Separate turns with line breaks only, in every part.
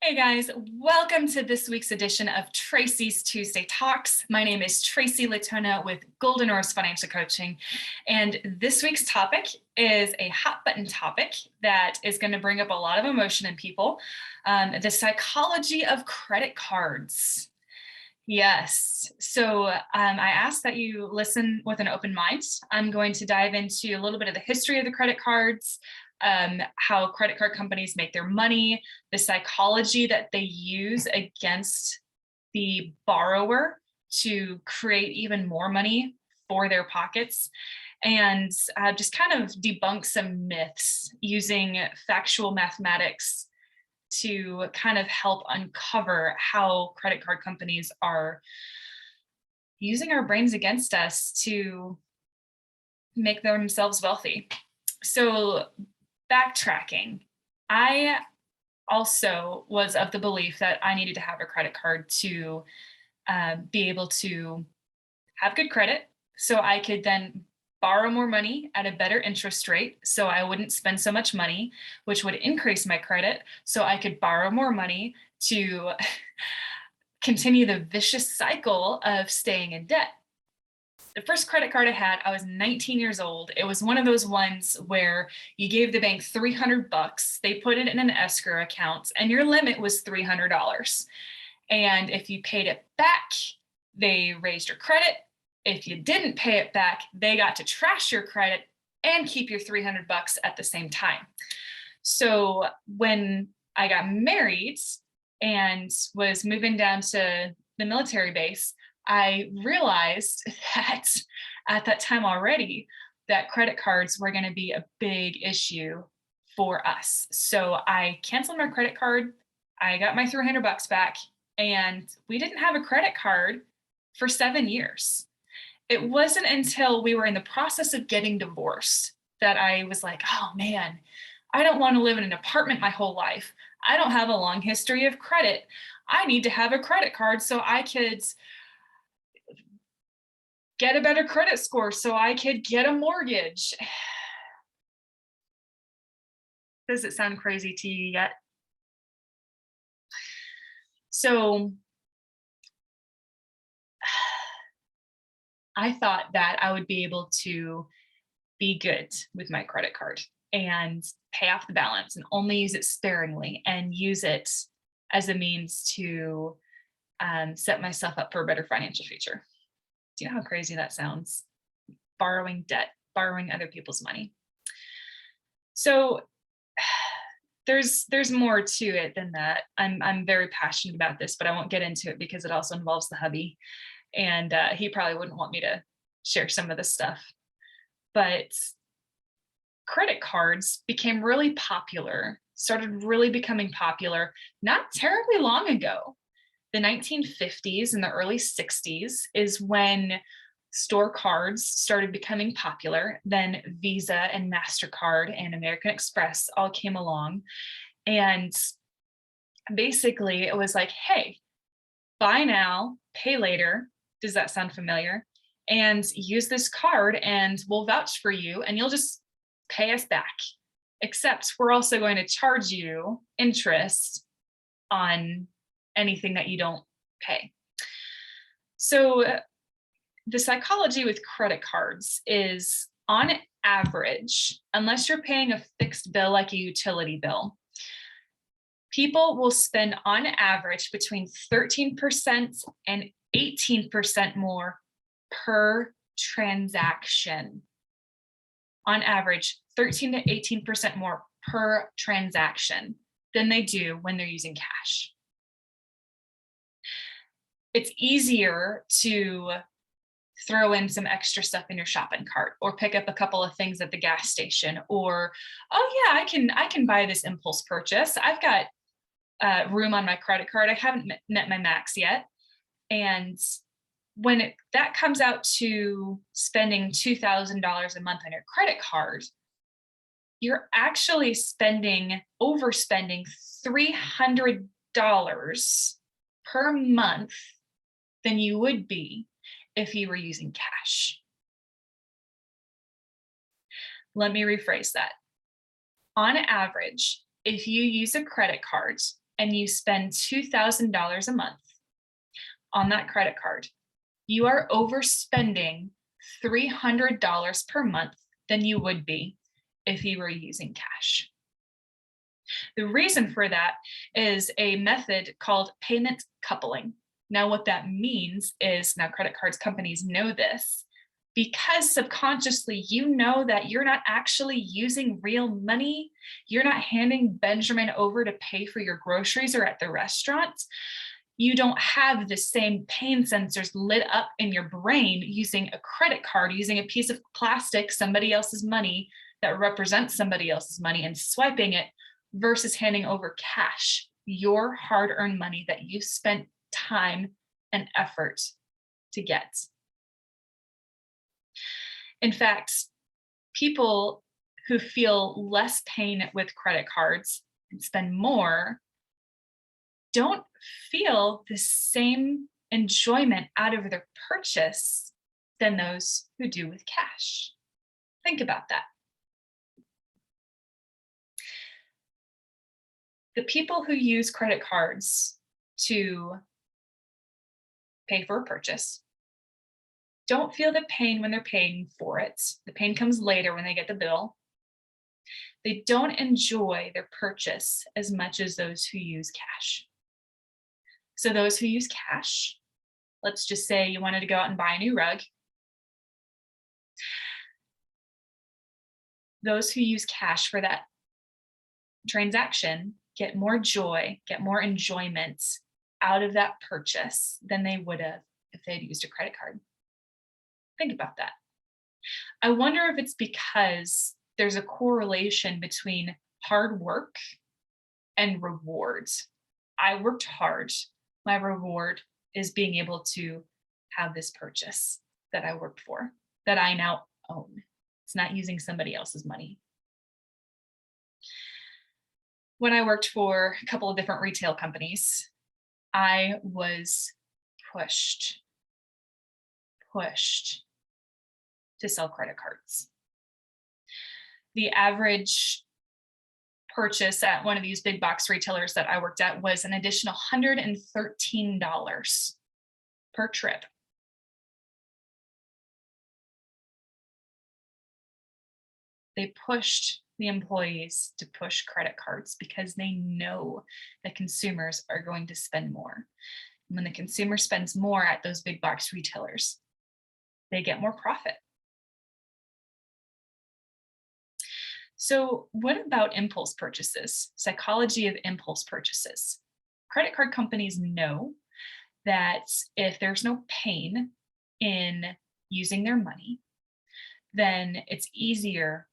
Hey guys, welcome to this week's edition of Tracy's Tuesday Talks. My name is Tracy Latona with Golden Rose Financial Coaching, and this week's topic is a hot button topic that is going to bring up a lot of emotion in people, the psychology of credit cards. Yes. So I ask that you listen with an open mind. I'm going to dive into a little bit of the history of the credit cards, how credit card companies make their money, the psychology that they use against the borrower to create even more money for their pockets, and just kind of debunk some myths using factual mathematics to kind of help uncover how credit card companies are using our brains against us to make themselves wealthy. So, backtracking, I also was of the belief that I needed to have a credit card to be able to have good credit so I could then borrow more money at a better interest rate so I wouldn't spend so much money, which would increase my credit so I could borrow more money to continue the vicious cycle of staying in debt. The first credit card I had, I was 19 years old. It was one of those ones where you gave the bank 300 bucks, they put it in an escrow account, and your limit was $300. And if you paid it back, they raised your credit. If you didn't pay it back, they got to trash your credit and keep your 300 bucks at the same time. So when I got married and was moving down to the military base, I realized that at that time already that credit cards were going to be a big issue for us. So I canceled my credit card. I got my 300 bucks back, and we didn't have a credit card for 7 years. It wasn't until we were in the process of getting divorced that I was like, oh man, I don't want to live in an apartment my whole life. I don't have a long history of credit. I need to have a credit card so I could get a better credit score, so I could get a mortgage. Does it sound crazy to you yet? So I thought that I would be able to be good with my credit card and pay off the balance and only use it sparingly and use it as a means to set myself up for a better financial future. Do you know how crazy that sounds? Borrowing debt, borrowing other people's money. So there's more to it than that. I'm very passionate about this, but I won't get into it because it also involves the hubby, and he probably wouldn't want me to share some of this stuff. But credit cards became really popular, started really becoming popular not terribly long ago. The 1950s and the early 60s is when store cards started becoming popular. Then Visa and MasterCard and American Express all came along. And basically, it was like, hey, buy now, pay later. Does that sound familiar? And use this card and we'll vouch for you and you'll just pay us back. Except we're also going to charge you interest on anything that you don't pay. So the psychology with credit cards is, on average, unless you're paying a fixed bill like a utility bill, people will spend on average between 13% and 18% more per transaction. On average, 13 to 18% more per transaction than they do when they're using cash. It's easier to throw in some extra stuff in your shopping cart or pick up a couple of things at the gas station, or, oh yeah, I can buy this impulse purchase. I've got room on my credit card. I haven't met my max yet. And when that comes out to spending $2,000 a month on your credit card, you're actually overspending $300 per month than you would be if you were using cash. Let me rephrase that. On average, if you use a credit card and you spend $2,000 a month on that credit card, you are overspending $300 per month than you would be if you were using cash. The reason for that is a method called payment coupling. Now, what that means is, now credit cards companies know this, because subconsciously you know that you're not actually using real money, you're not handing Benjamin over to pay for your groceries or at the restaurant. You don't have the same pain sensors lit up in your brain using a credit card, using a piece of plastic, somebody else's money that represents somebody else's money, and swiping it versus handing over cash, your hard-earned money that you spent time and effort to get. In fact, people who feel less pain with credit cards and spend more don't feel the same enjoyment out of their purchase than those who do with cash. Think about that. The people who use credit cards to pay for a purchase don't feel the pain when they're paying for it. The pain comes later when they get the bill. They don't enjoy their purchase as much as those who use cash. So those who use cash, let's just say you wanted to go out and buy a new rug. Those who use cash for that transaction get more joy, get more enjoyment out of that purchase than they would have if they had used a credit card. Think about that. I wonder if it's because there's a correlation between hard work and rewards. I worked hard. My reward is being able to have this purchase that I worked for, that I now own. It's not using somebody else's money. When I worked for a couple of different retail companies, I was pushed to sell credit cards. The average purchase at one of these big box retailers that I worked at was an additional $113 per trip. They pushed the employees to push credit cards because they know that consumers are going to spend more. And when the consumer spends more at those big box retailers, they get more profit. So what about impulse purchases? Psychology of impulse purchases. Credit card companies know that if there's no pain in using their money, then it's easier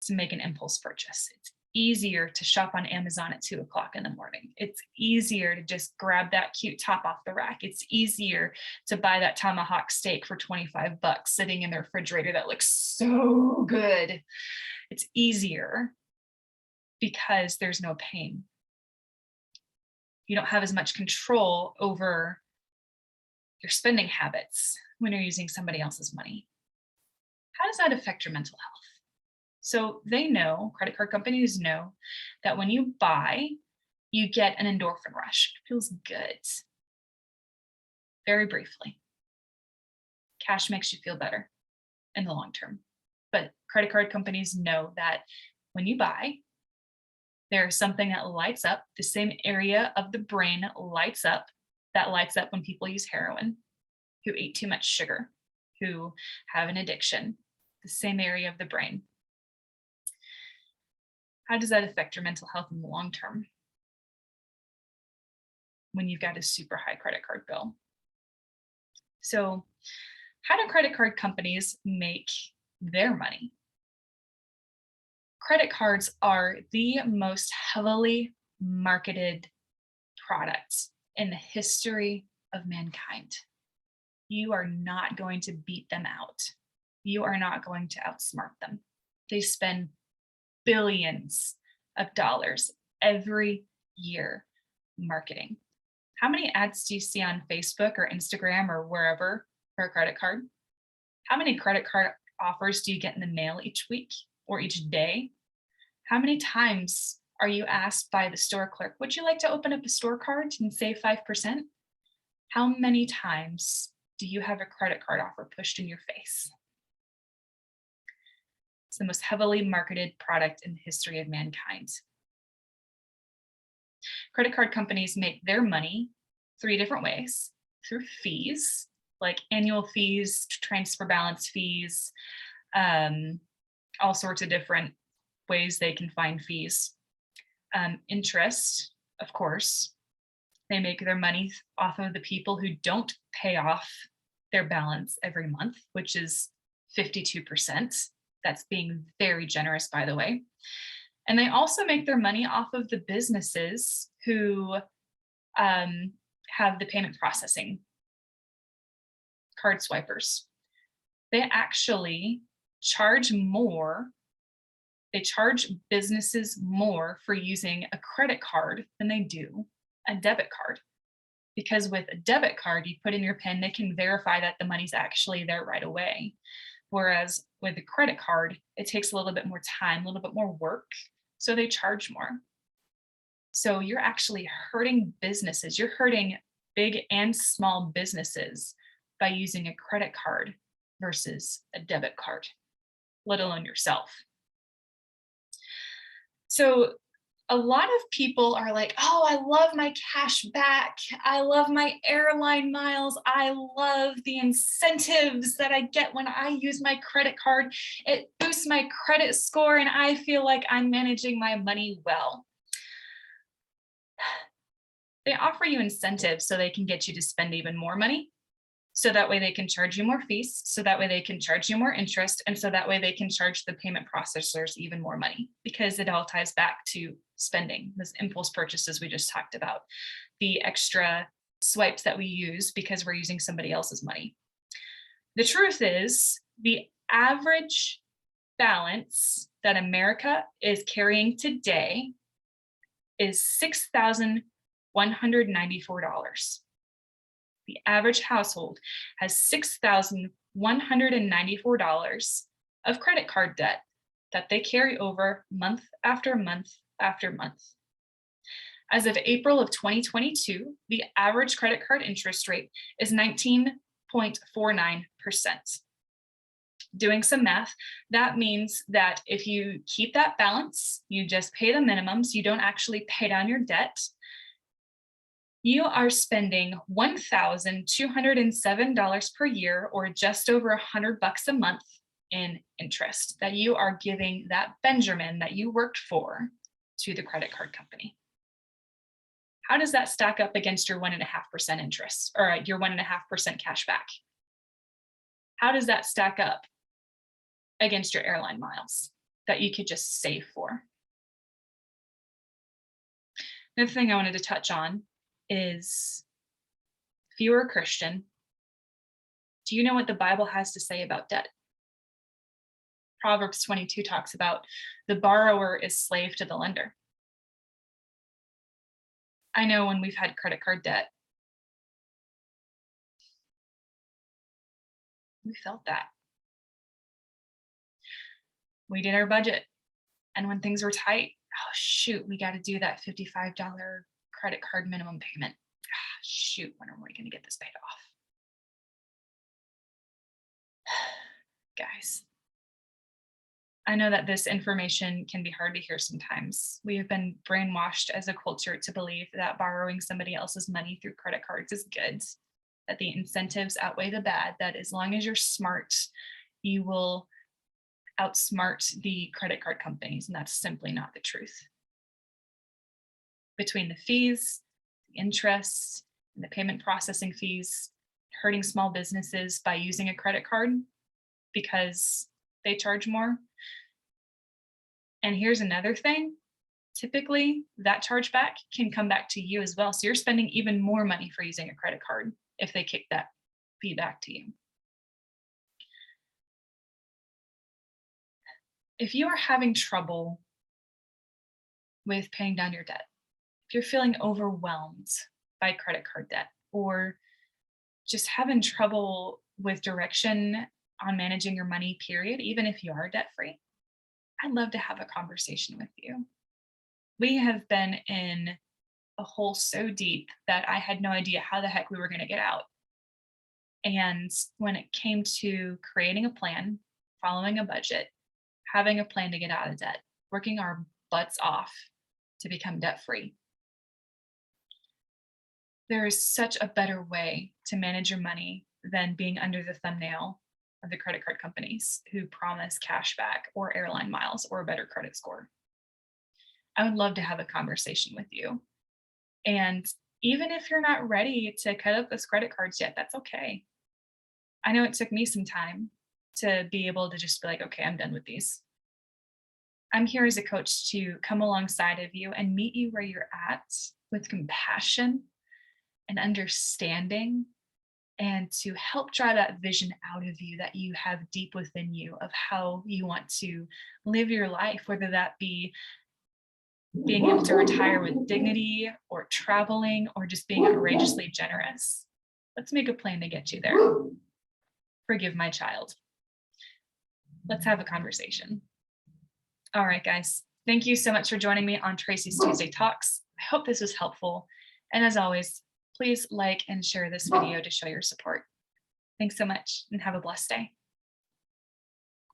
to make an impulse purchase. It's easier to shop on Amazon at 2:00 in the morning. It's easier to just grab that cute top off the rack. It's easier to buy that tomahawk steak for $25 sitting in the refrigerator that looks so good. It's easier because there's no pain. You don't have as much control over your spending habits when you're using somebody else's money. How does that affect your mental health? So they know, credit card companies know, that when you buy, you get an endorphin rush. It feels good. Very briefly. Cash makes you feel better in the long term. But credit card companies know that when you buy, there's something that lights up, the same area of the brain lights up, that lights up when people use heroin, who ate too much sugar, who have an addiction, the same area of the brain. How does that affect your mental health in the long term when you've got a super high credit card bill? So how do credit card companies make their money? Credit cards are the most heavily marketed products in the history of mankind. You are not going to beat them out. You are not going to outsmart them. They spend billions of dollars every year marketing. How many ads do you see on Facebook or Instagram or wherever for a credit card? How many credit card offers do you get in the mail each week or each day? How many times Are you asked by the store clerk, would you like to open up a store card and save 5%? How many times do you have a credit card offer pushed in your face? It's the most heavily marketed product in the history of mankind. Credit card companies make their money 3 different ways: through fees, like annual fees, transfer balance fees, all sorts of different ways they can find fees. Interest, of course, they make their money off of the people who don't pay off their balance every month, which is 52%. That's being very generous, by the way. And they also make their money off of the businesses who have the payment processing, card swipers. They actually charge more. They charge businesses more for using a credit card than they do a debit card. Because with a debit card, you put in your PIN, they can verify that the money's actually there right away. Whereas with a credit card, it takes a little bit more time, a little bit more work. So they charge more. So you're actually hurting businesses. You're hurting big and small businesses by using a credit card versus a debit card, let alone yourself. So a lot of people are like, oh, I love my cash back. I love my airline miles. I love the incentives that I get when I use my credit card. It boosts my credit score and I feel like I'm managing my money well. They offer you incentives so they can get you to spend even more money. So that way they can charge you more fees. So that way they can charge you more interest. And so that way they can charge the payment processors even more money, because it all ties back to spending, those impulse purchases we just talked about, the extra swipes that we use because we're using somebody else's money. The truth is, the average balance that America is carrying today is $6,194. The average household has $6,194 of credit card debt that they carry over month after month after month. As of April of 2022, the average credit card interest rate is 19.49%. Doing some math, that means that if you keep that balance, you just pay the minimums, you don't actually pay down your debt, you are spending $1,207 per year, or just over $100 a month in interest that you are giving that Benjamin that you worked for to the credit card company. How does that stack up against your 1.5% interest, or your 1.5% cash back? How does that stack up against your airline miles that you could just save for? Another thing I wanted to touch on is, if you are a Christian, do you know what the Bible has to say about debt? Proverbs 22 talks about the borrower is slave to the lender. I know when we've had credit card debt, we felt that. We did our budget, and when things were tight, oh shoot, we got to do that $55 credit card minimum payment. Shoot, when are we going to get this paid off? Guys, I know that this information can be hard to hear sometimes. We have been brainwashed as a culture to believe that borrowing somebody else's money through credit cards is good, that the incentives outweigh the bad, that as long as you're smart, you will outsmart the credit card companies, and that's simply not the truth. Between the fees, the interest, and the payment processing fees, hurting small businesses by using a credit card because they charge more. And here's another thing. Typically, that chargeback can come back to you as well. So you're spending even more money for using a credit card if they kick that fee back to you. If you are having trouble with paying down your debt, if you're feeling overwhelmed by credit card debt, or just having trouble with direction on managing your money, period, even if you are debt free, I'd love to have a conversation with you. We have been in a hole so deep that I had no idea how the heck we were going to get out. And when it came to creating a plan, following a budget, having a plan to get out of debt, working our butts off to become debt free, there is such a better way to manage your money than being under the thumbnail of the credit card companies who promise cash back or airline miles or a better credit score. I would love to have a conversation with you. And even if you're not ready to cut up those credit cards yet, that's okay. I know it took me some time to be able to just be like, okay, I'm done with these. I'm here as a coach to come alongside of you and meet you where you're at with compassion and understanding, and to help draw that vision out of you that you have deep within you of how you want to live your life, whether that be being able to retire with dignity or traveling or just being outrageously generous. Let's make a plan to get you there. Forgive my child. Let's have a conversation. All right, guys. Thank you so much for joining me on Tracy's Tuesday Talks. I hope this was helpful. And as always, please like and share this video to show your support. Thanks so much and have a blessed day.